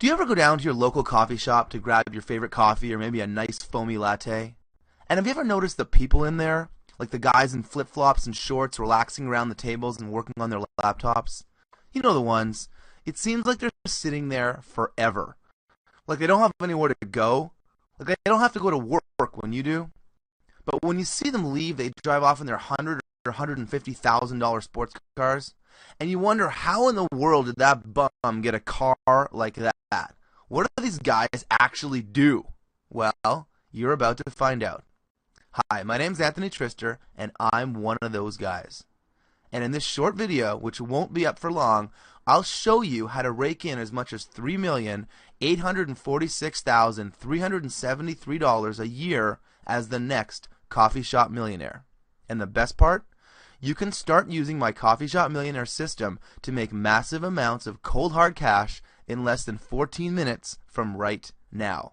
Do you ever go down to your local coffee shop to grab your favorite coffee or maybe a nice foamy latte? And have you ever noticed the people in there? Like the guys in flip-flops and shorts relaxing around the tables and working on their laptops? You know the ones. It seems like they're sitting there forever. Like they don't have anywhere to go. Like they don't have to go to work when you do. But when you see them leave, they drive off in their $150,000 sports cars. And you wonder, how in the world did that bum get a car like that? What do these guys actually do? Well, you're about to find out. Hi, my name's Anthony Trister, and I'm one of those guys. And in this short video, which won't be up for long, I'll show you how to rake in as much as $3,846,373 a year as the next coffee shop millionaire. And the best part? You can start using my coffee shop millionaire system to make massive amounts of cold hard cash in less than 14 minutes from right now.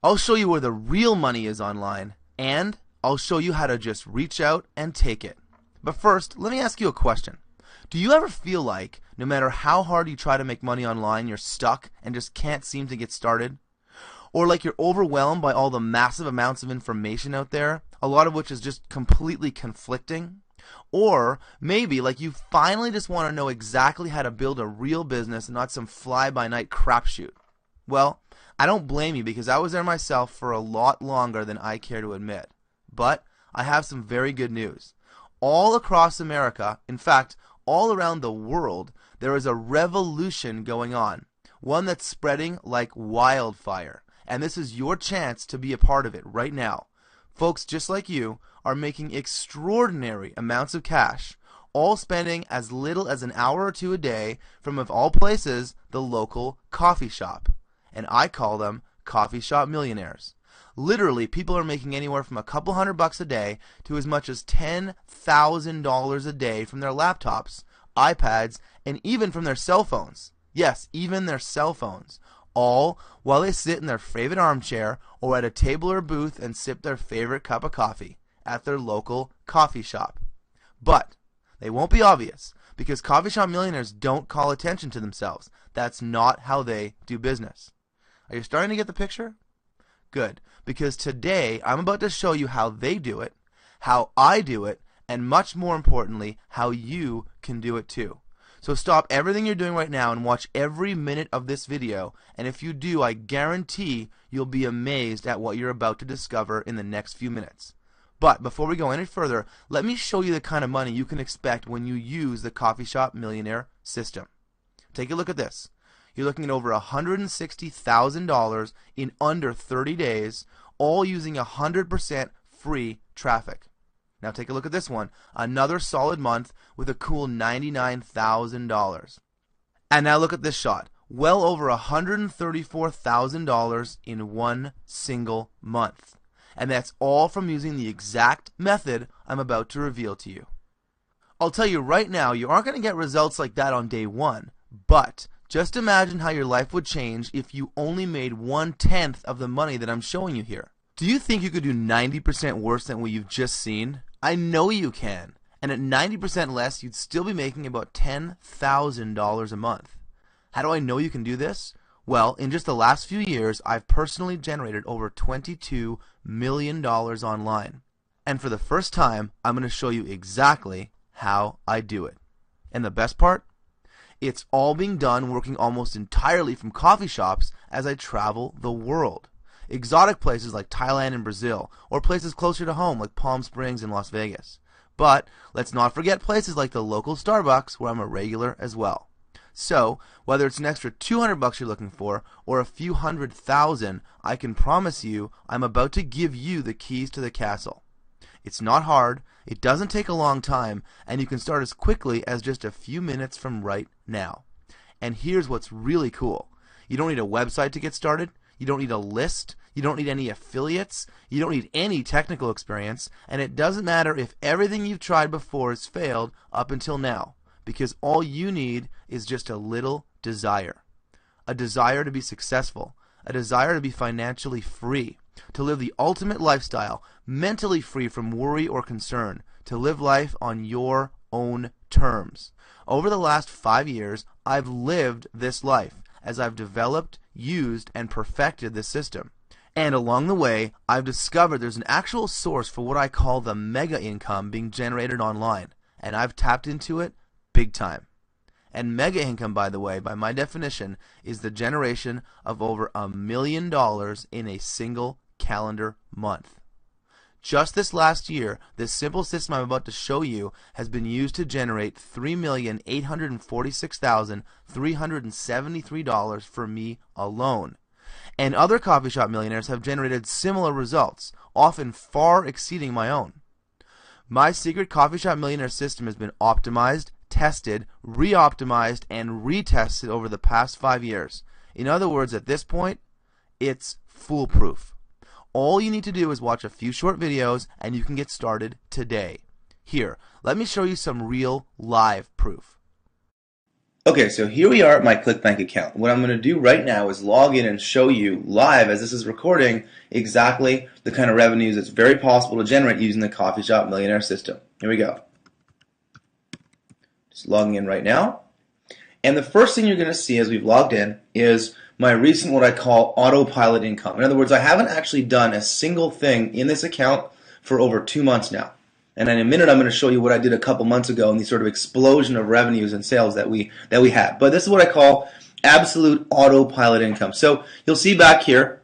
I'll show you where the real money is online, and I'll show you how to just reach out and take it. But first, let me ask you a question. Do you ever feel like no matter how hard you try to make money online, you're stuck and just can't seem to get started? Or like you're overwhelmed by all the massive amounts of information out there, a lot of which is just completely conflicting? Or maybe like you finally just want to know exactly how to build a real business and not some fly-by-night crapshoot. Well, I don't blame you because I was there myself for a lot longer than I care to admit. But I have some very good news. All across America, in fact, all around the world, there is a revolution going on. One that's spreading like wildfire. And this is your chance to be a part of it right now. Folks just like you are making extraordinary amounts of cash, all spending as little as an hour or two a day from, of all places, the local coffee shop. And I call them coffee shop millionaires. Literally, people are making anywhere from a couple $100 a day to as much as $10,000 a day from their laptops, iPads, and even from their cell phones. Yes, even their cell phones. All while they sit in their favorite armchair or at a table or booth and sip their favorite cup of coffee at their local coffee shop. But they won't be obvious because coffee shop millionaires don't call attention to themselves. That's not how they do business. Are you starting to get the picture? Good, because today I'm about to show you how they do it, how I do it, and much more importantly, how you can do it too. So stop everything you're doing right now and watch every minute of this video, and if you do, I guarantee you'll be amazed at what you're about to discover in the next few minutes. But before we go any further, let me show you the kind of money you can expect when you use the Coffee Shop Millionaire system. Take a look at this. You're looking at over $160,000 in under 30 days, all using 100% free traffic. Now take a look at this one. Another solid month with a cool $99,000. And now look at this shot. Well over $134,000 in one single month. And that's all from using the exact method I'm about to reveal to you. I'll tell you right now, you aren't going to get results like that on day one. But just imagine how your life would change if you only made 1/10 of the money that I'm showing you here. Do you think you could do 90% worse than what you've just seen? I know you can. And at 90% less, you'd still be making about $10,000 a month. How do I know you can do this? Well, in just the last few years, I've personally generated over $22 million online. And for the first time, I'm going to show you exactly how I do it. And the best part? It's all being done working almost entirely from coffee shops as I travel the world. Exotic places like Thailand and Brazil, or places closer to home like Palm Springs and Las Vegas. But let's not forget places like the local Starbucks where I'm a regular as well. So, whether it's an extra $200 you're looking for, or a few $100,000, I can promise you I'm about to give you the keys to the castle. It's not hard, it doesn't take a long time, and you can start as quickly as just a few minutes from right now. And here's what's really cool. You don't need a website to get started, you don't need a list, you don't need any affiliates, you don't need any technical experience, and it doesn't matter if everything you've tried before has failed up until now, because all you need is just a little desire. A desire to be successful, a desire to be financially free, to live the ultimate lifestyle, mentally free from worry or concern, to live life on your own terms. Over the last 5 years, I've lived this life as I've developed, used and perfected this system. And along the way, I've discovered there's an actual source for what I call the mega income being generated online, and I've tapped into it big time. And mega income, by the way, by my definition, is the generation of over $1 million in a single calendar month. Just this last year, this simple system I'm about to show you has been used to generate $3,846,373 for me alone. And other coffee shop millionaires have generated similar results, often far exceeding my own. My secret coffee shop millionaire system has been optimized, tested, re-optimized, and retested over the past 5 years. In other words, at this point, it's foolproof. All you need to do is watch a few short videos and you can get started today. Here, let me show you some real live proof. Okay, so here we are at my ClickBank account. What I'm going to do right now is log in and show you live, as this is recording, exactly the kind of revenues it's very possible to generate using the Coffee Shop Millionaire system. Here we go. Just logging in right now. And the first thing you're going to see as we've logged in is my recent, what I call, autopilot income. In other words, I haven't actually done a single thing in this account for over 2 months now. And in a minute, I'm going to show you what I did a couple months ago and the sort of explosion of revenues and sales that we had. But this is what I call absolute autopilot income. So you'll see back here,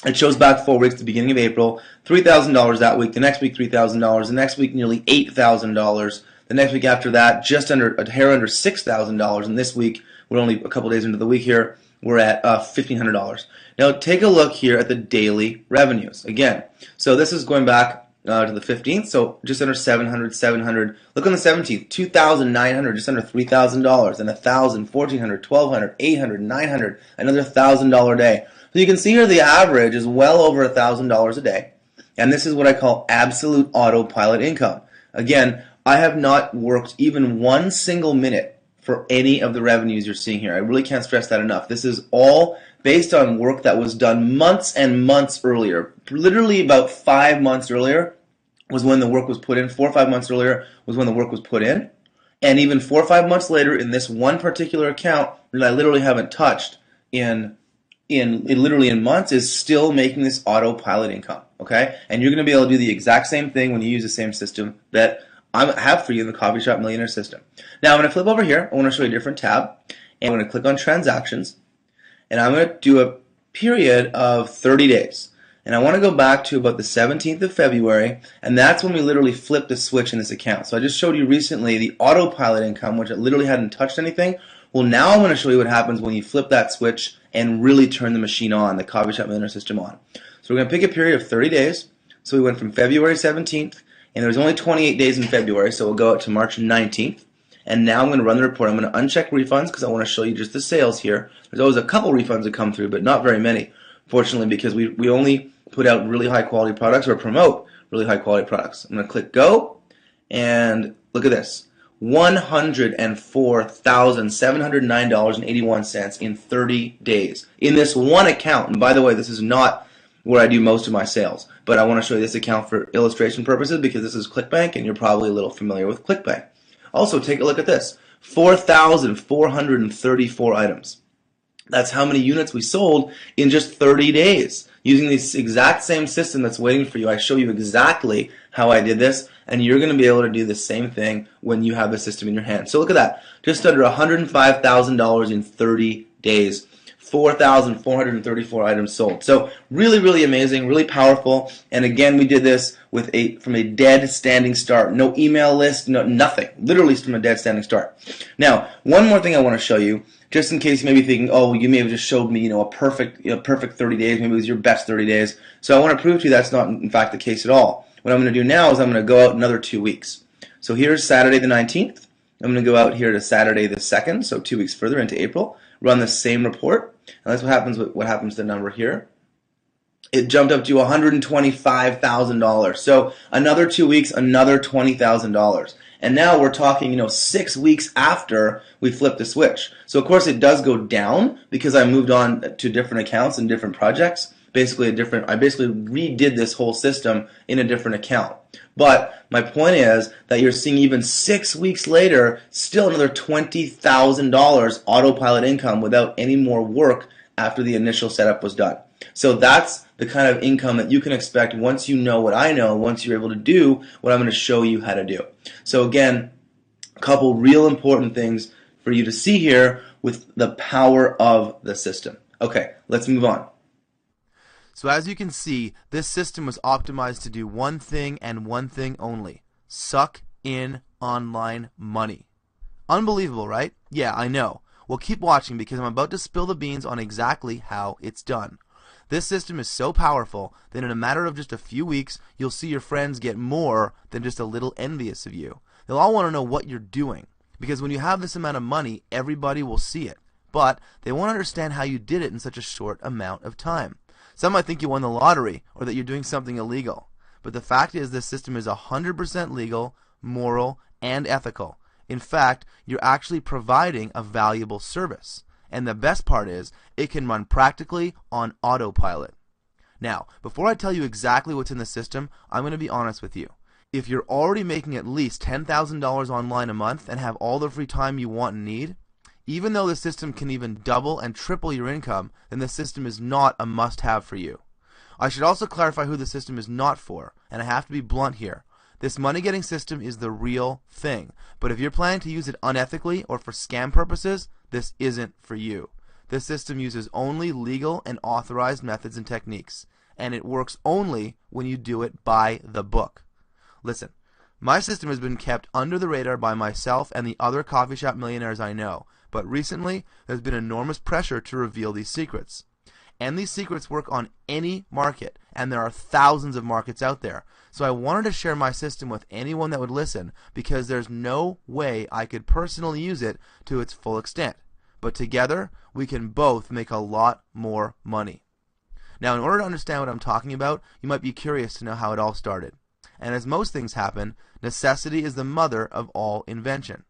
it shows back 4 weeks, the beginning of April, $3,000 that week. The next week, $3,000. The next week, nearly $8,000. The next week after that, just under a hair under $6,000. And this week, we're only a couple days into the week here, we're at $1,500. Now take a look here at the daily revenues. Again, so this is going back to the 15th, so just under 700. Look on the 17th, 2,900, just under $3,000, and 1,000, 1,400, 1,200, 800, 900, another $1,000 day. So you can see here the average is well over $1,000 a day, and this is what I call absolute autopilot income. Again, I have not worked even one single minute for any of the revenues you're seeing here. I really can't stress that enough. This is all based on work that was done months and months earlier. Literally about 5 months earlier was when the work was put in. 4 or 5 months earlier was when the work was put in. And even 4 or 5 months later in this one particular account that I literally haven't touched in months is still making this autopilot income. Okay? And you're going to be able to do the exact same thing when you use the same system that I have for you in the Coffee Shop Millionaire system. Now I'm going to flip over here. I want to show you a different tab. And I'm going to click on Transactions. And I'm going to do a period of 30 days. And I want to go back to about the 17th of February, and that's when we literally flipped the switch in this account. So I just showed you recently the autopilot income, which it literally hadn't touched anything. Well, now I'm going to show you what happens when you flip that switch and really turn the machine on, the Coffee Shop Millionaire system on. So we're going to pick a period of 30 days. So we went from February 17th, and there was only 28 days in February, so we'll go out to March 19th. And now I'm going to run the report. I'm going to uncheck refunds because I want to show you just the sales here. There's always a couple refunds that come through, but not very many, fortunately, because we only put out really high quality products or promote really high quality products. I'm going to click go, and look at this. $104,709.81 in 30 days in this one account. And by the way, this is not where I do most of my sales, but I want to show you this account for illustration purposes because this is ClickBank, and you're probably a little familiar with ClickBank. Also, take a look at this. 4,434 items. That's how many units we sold in just 30 days using this exact same system that's waiting for you. I show you exactly how I did this, and you're going to be able to do the same thing when you have the system in your hand. So look at that. Just under $105,000 in 30 days. 4,434 items sold. So really, really amazing, really powerful. And again, we did this with from a dead standing start. No email list, no nothing. Literally from a dead standing start. Now, one more thing I want to show you, just in case you may be thinking, oh, you may have just showed me, a perfect 30 days. Maybe it was your best 30 days. So I want to prove to you that's not, in fact, the case at all. What I'm going to do now is I'm going to go out another 2 weeks. So here's Saturday the 19th. I'm going to go out here to Saturday the 2nd, so 2 weeks further into April. Run the same report. And that's what happens to the number here. It jumped up to $125,000. So another 2 weeks, another $20,000. And now we're talking, 6 weeks after we flipped the switch. So of course it does go down because I moved on to different accounts and different projects. I basically redid this whole system in a different account. But my point is that you're seeing even 6 weeks later, still another $20,000 autopilot income without any more work after the initial setup was done. So that's the kind of income that you can expect once you know what I know, once you're able to do what I'm going to show you how to do. So again, a couple real important things for you to see here with the power of the system. Okay, let's move on. So as you can see, this system was optimized to do one thing and one thing only: suck in online money. Unbelievable, right? Yeah, I know. Well, keep watching because I'm about to spill the beans on exactly how it's done. This system is so powerful that in a matter of just a few weeks, you'll see your friends get more than just a little envious of you. They'll all want to know what you're doing, because when you have this amount of money, everybody will see it. But they won't understand how you did it in such a short amount of time. Some might think you won the lottery or that you're doing something illegal. But the fact is this system is 100% legal, moral, and ethical. In fact, you're actually providing a valuable service. And the best part is, it can run practically on autopilot. Now, before I tell you exactly what's in the system, I'm going to be honest with you. If you're already making at least $10,000 online a month and have all the free time you want and need, even though the system can even double and triple your income, then the system is not a must-have for you. I should also clarify who the system is not for, and I have to be blunt here. This money-getting system is the real thing, but if you're planning to use it unethically or for scam purposes, this isn't for you. This system uses only legal and authorized methods and techniques, and it works only when you do it by the book. Listen, my system has been kept under the radar by myself and the other coffee shop millionaires I know, but recently there's been enormous pressure to reveal these secrets. And these secrets work on any market, and there are thousands of markets out there. So I wanted to share my system with anyone that would listen, because there's no way I could personally use it to its full extent. But together, we can both make a lot more money. Now, in order to understand what I'm talking about, you might be curious to know how it all started. And as most things happen, necessity is the mother of all invention.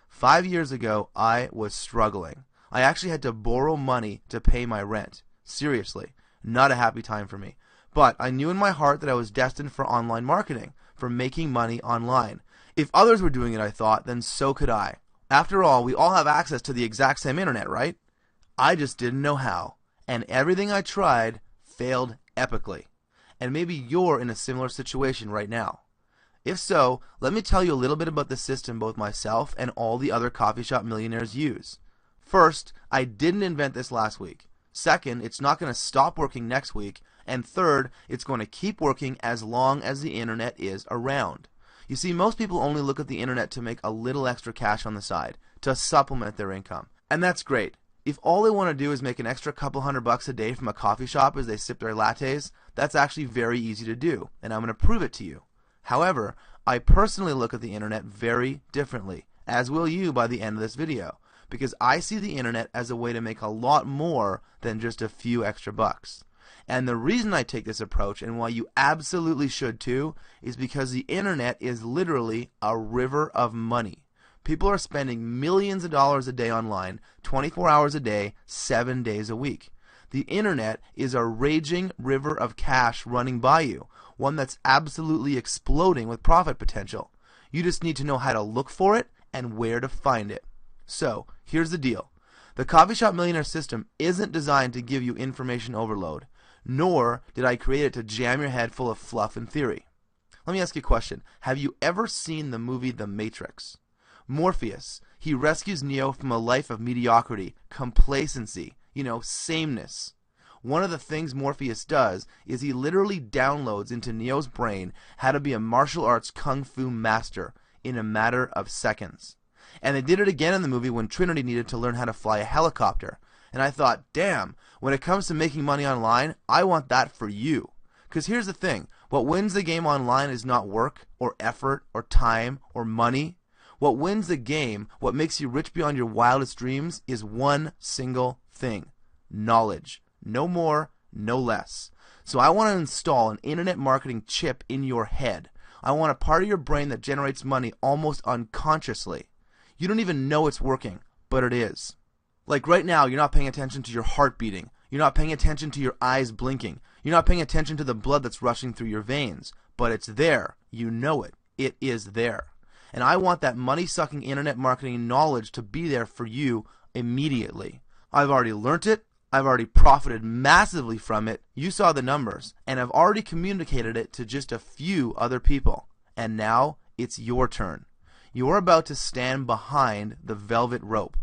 5 years ago, I was struggling. I actually had to borrow money to pay my rent. Seriously, not a happy time for me. But I knew in my heart that I was destined for online marketing, for making money online. If others were doing it, I thought, then so could I. After all, we all have access to the exact same internet, right? I just didn't know how. And everything I tried failed epically. And maybe you're in a similar situation right now. If so, let me tell you a little bit about the system both myself and all the other coffee shop millionaires use. First, I didn't invent this last week. Second, it's not going to stop working next week. And third, it's going to keep working as long as the internet is around. You see, most people only look at the internet to make a little extra cash on the side, to supplement their income. And that's great. If all they want to do is make an extra couple $100 a day from a coffee shop as they sip their lattes, that's actually very easy to do, and I'm going to prove it to you. However, I personally look at the internet very differently, as will you by the end of this video, because I see the internet as a way to make a lot more than just a few extra bucks. And the reason I take this approach, and why you absolutely should too, is because the internet is literally a river of money. People are spending millions of dollars a day online, 24 hours a day, 7 days a week. The internet is a raging river of cash running by you, one that's absolutely exploding with profit potential. You just need to know how to look for it and where to find it. So, here's the deal. The Coffee Shop Millionaire system isn't designed to give you information overload, nor did I create it to jam your head full of fluff and theory. Let me ask you a question. Have you ever seen the movie The Matrix? Morpheus, he rescues Neo from a life of mediocrity, complacency, sameness. One of the things Morpheus does is he literally downloads into Neo's brain how to be a martial arts kung fu master in a matter of seconds. And they did it again in the movie when Trinity needed to learn how to fly a helicopter. And I thought, damn, when it comes to making money online, I want that for you. Because here's the thing, what wins the game online is not work, or effort, or time, or money. What wins the game, what makes you rich beyond your wildest dreams, is one single thing: knowledge. No more, no less. So I want to install an internet marketing chip in your head. I want a part of your brain that generates money almost unconsciously. You don't even know it's working, but it is. Like right now, you're not paying attention to your heart beating. You're not paying attention to your eyes blinking. You're not paying attention to the blood that's rushing through your veins. But it's there. You know it. It is there. And I want that money-sucking internet marketing knowledge to be there for you immediately. I've already learnt it. I've already profited massively from it. You saw the numbers, and I've already communicated it to just a few other people. And now it's your turn. You're about to stand behind the velvet rope.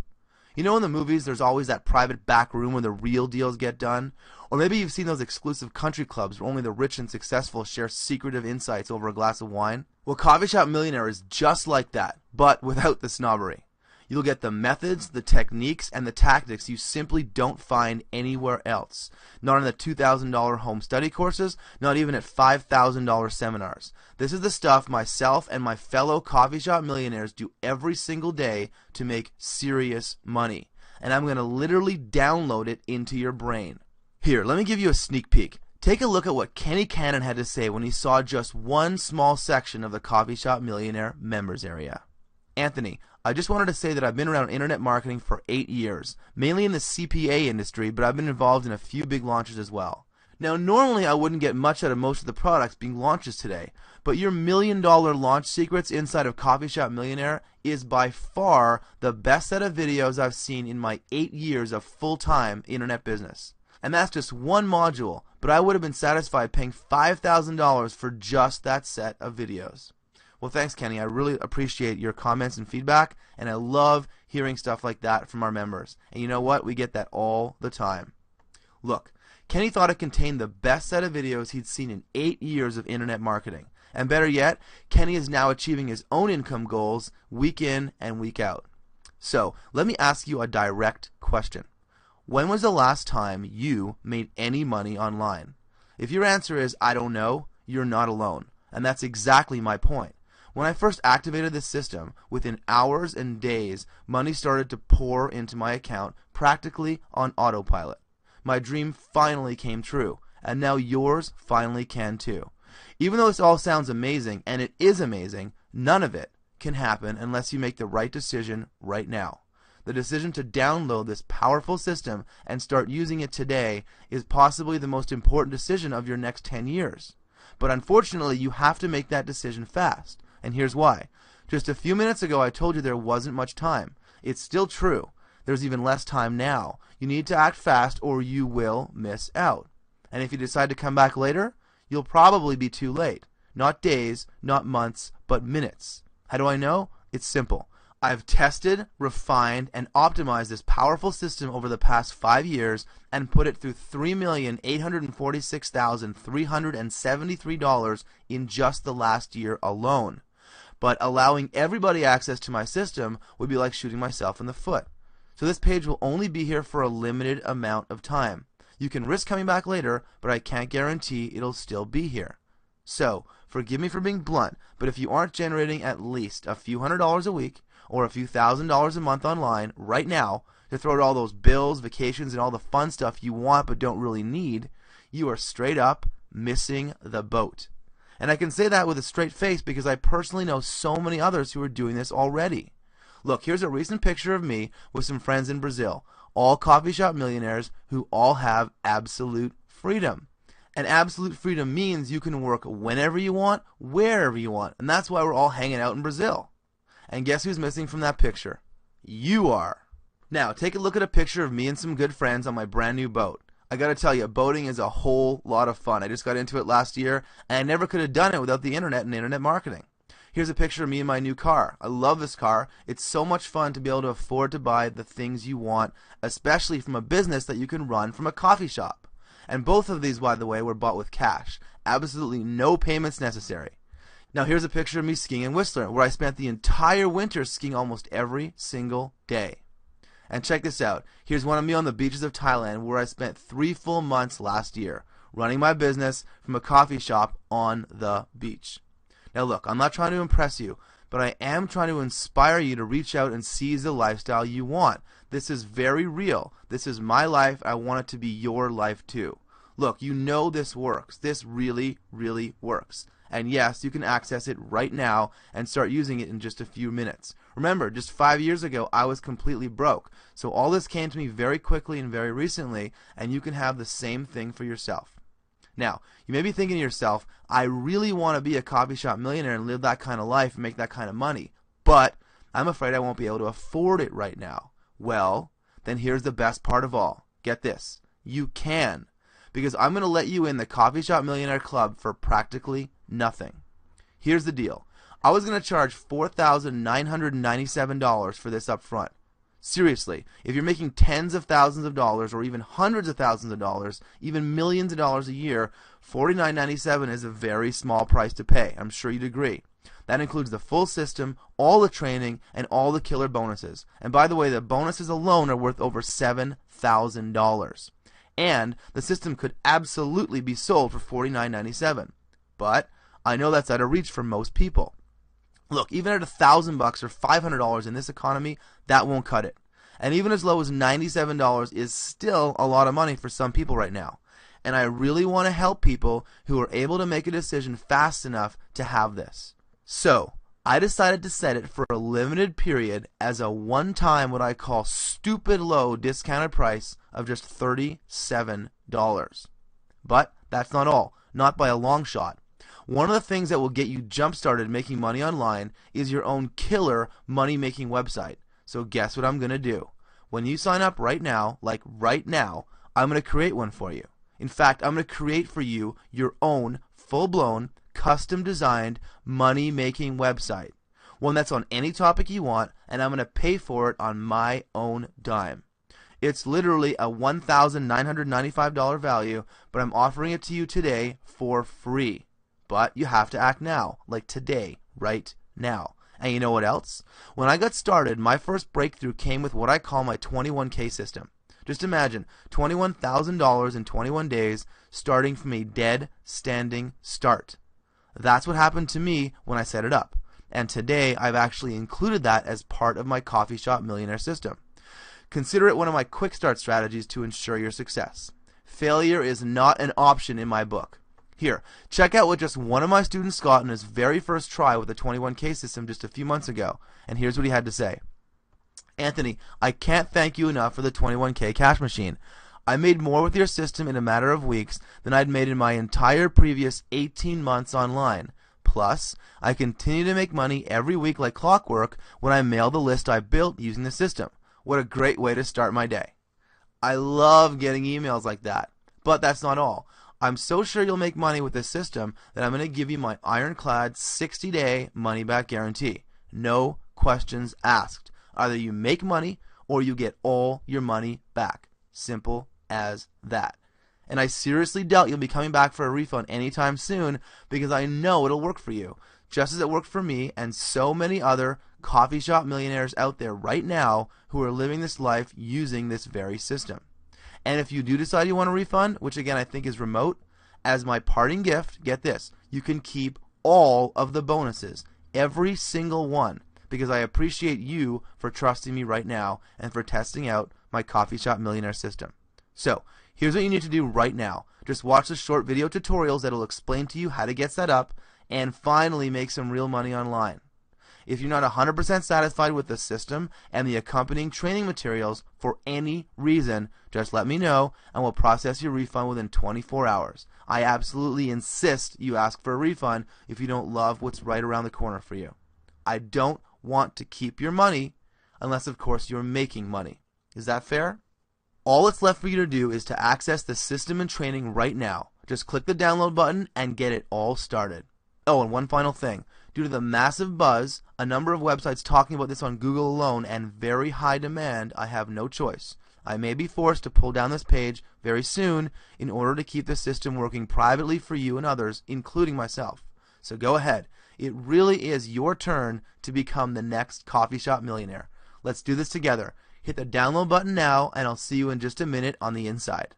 You know, in the movies, there's always that private back room where the real deals get done? Or maybe you've seen those exclusive country clubs where only the rich and successful share secretive insights over a glass of wine. Well, Coffee Shop Millionaire is just like that, but without the snobbery. You'll get the methods, the techniques, and the tactics you simply don't find anywhere else. Not in the $2,000 home study courses, not even at $5,000 seminars. This is the stuff myself and my fellow coffee shop millionaires do every single day to make serious money. And I'm going to literally download it into your brain. Here, let me give you a sneak peek. Take a look at what Kenny Cannon had to say when he saw just one small section of the Coffee Shop Millionaire members area. Anthony, I just wanted to say that I've been around internet marketing for 8 years, mainly in the CPA industry, but I've been involved in a few big launches as well. Now, normally I wouldn't get much out of most of the products being launches today, but your $1 million launch secrets inside of Coffee Shop Millionaire is by far the best set of videos I've seen in my 8 years of full-time internet business. And that's just one module, but I would have been satisfied paying $5,000 for just that set of videos. Well, thanks, Kenny. I really appreciate your comments and feedback, and I love hearing stuff like that from our members. And you know what? We get that all the time. Look, Kenny thought it contained the best set of videos he'd seen in 8 years of internet marketing. And better yet, Kenny is now achieving his own income goals week in and week out. So, let me ask you a direct question. When was the last time you made any money online? If your answer is, I don't know, you're not alone. And that's exactly my point. When I first activated this system, within hours and days, money started to pour into my account practically on autopilot. My dream finally came true, and now yours finally can too. Even though this all sounds amazing, and it is amazing, none of it can happen unless you make the right decision right now. The decision to download this powerful system and start using it today is possibly the most important decision of your next 10 years. But unfortunately, you have to make that decision fast. And here's why. Just a few minutes ago, I told you there wasn't much time. It's still true. There's even less time now. You need to act fast or you will miss out. And if you decide to come back later, you'll probably be too late. Not days, not months, but minutes. How do I know? It's simple. I've tested, refined, and optimized this powerful system over the past 5 years and put it through $3,846,373 in just the last year alone. But allowing everybody access to my system would be like shooting myself in the foot. So this page will only be here for a limited amount of time. You can risk coming back later, but I can't guarantee it'll still be here. So, forgive me for being blunt, but if you aren't generating at least a few $100s a week, or a few $1,000s a month online right now to throw at all those bills, vacations, and all the fun stuff you want but don't really need, you are straight up missing the boat. And I can say that with a straight face because I personally know so many others who are doing this already. Look, here's a recent picture of me with some friends in Brazil, all coffee shop millionaires who all have absolute freedom. And absolute freedom means you can work whenever you want, wherever you want. And that's why we're all hanging out in Brazil. And guess who's missing from that picture? You are. Now, take a look at a picture of me and some good friends on my brand new boat. I gotta tell you, boating is a whole lot of fun. I just got into it last year, and I never could have done it without the internet and internet marketing. Here's a picture of me in my new car. I love this car. It's so much fun to be able to afford to buy the things you want, especially from a business that you can run from a coffee shop. And both of these, by the way, were bought with cash. Absolutely no payments necessary. Now here's a picture of me skiing in Whistler, where I spent the entire winter skiing almost every single day. And check this out. Here's one of me on the beaches of Thailand, where I spent 3 full months last year, running my business from a coffee shop on the beach. Now look, I'm not trying to impress you, but I am trying to inspire you to reach out and seize the lifestyle you want. This is very real. This is my life. I want it to be your life too. Look, you know this works. This really, really works. And yes, you can access it right now and start using it in just a few minutes. Remember, just 5 years ago, I was completely broke. So all this came to me very quickly and very recently, and you can have the same thing for yourself. Now, you may be thinking to yourself, I really want to be a coffee shop millionaire and live that kind of life and make that kind of money, but I'm afraid I won't be able to afford it right now. Well, then here's the best part of all. get this, you can, because I'm going to let you in the Coffee Shop Millionaire Club for practically nothing. Here's the deal. I was going to charge $4,997 for this up front. Seriously, if you're making tens of thousands of dollars or even hundreds of thousands of dollars, even millions of dollars a year, $49.97 is a very small price to pay. I'm sure you'd agree. That includes the full system, all the training, and all the killer bonuses. And by the way, the bonuses alone are worth over $7,000. And the system could absolutely be sold for $49.97. But I know that's out of reach for most people. Look, even at $1,000 or $500 in this economy, that won't cut it. And even as low as $97 is still a lot of money for some people right now. And I really want to help people who are able to make a decision fast enough to have this. So, I decided to set it for a limited period as a one-time, what I call stupid low discounted price of just $37. But that's not all, not by a long shot. One of the things that will get you jump-started making money online is your own killer money-making website. So guess what I'm going to do? When you sign up right now, like right now, I'm going to create one for you. In fact, I'm going to create for you your own full-blown, custom-designed money-making website. One that's on any topic you want, and I'm going to pay for it on my own dime. It's literally a $1,995 value, but I'm offering it to you today for free. But you have to act now, like today, right now. And you know what else? When I got started, my first breakthrough came with what I call my 21K system. Just imagine $21,000 in 21 days, starting from a dead, standing start. That's what happened to me when I set it up. And today, I've actually included that as part of my Coffee Shop Millionaire system. Consider it one of my quick start strategies to ensure your success. Failure is not an option in my book. Here, check out what just one of my students got in his very first try with the 21K system just a few months ago. And here's what he had to say. Anthony, I can't thank you enough for the 21K cash machine. I made more with your system in a matter of weeks than I'd made in my entire previous 18 months online. Plus, I continue to make money every week like clockwork when I mail the list I built using the system. What a great way to start my day. I love getting emails like that. But that's not all. I'm so sure you'll make money with this system that I'm going to give you my ironclad 60-day money-back guarantee. No questions asked. Either you make money or you get all your money back. Simple as that. And I seriously doubt you'll be coming back for a refund anytime soon because I know it'll work for you, just as it worked for me and so many other coffee shop millionaires out there right now who are living this life using this very system. And if you do decide you want a refund, which again I think is remote, as my parting gift, get this, you can keep all of the bonuses, every single one, because I appreciate you for trusting me right now and for testing out my Coffee Shop Millionaire system. So, here's what you need to do right now. Just watch the short video tutorials that will explain to you how to get set up and finally make some real money online. If you're not 100% satisfied with the system and the accompanying training materials for any reason, just let me know and we'll process your refund within 24 hours. I absolutely insist you ask for a refund if you don't love what's right around the corner for you. I don't want to keep your money unless, of course, you're making money. Is that fair? All that's left for you to do is to access the system and training right now. Just click the download button and get it all started. Oh, and one final thing. Due to the massive buzz, a number of websites talking about this on Google alone, and very high demand, I have no choice. I may be forced to pull down this page very soon in order to keep the system working privately for you and others, including myself. So go ahead. It really is your turn to become the next coffee shop millionaire. Let's do this together. Hit the download button now, and I'll see you in just a minute on the inside.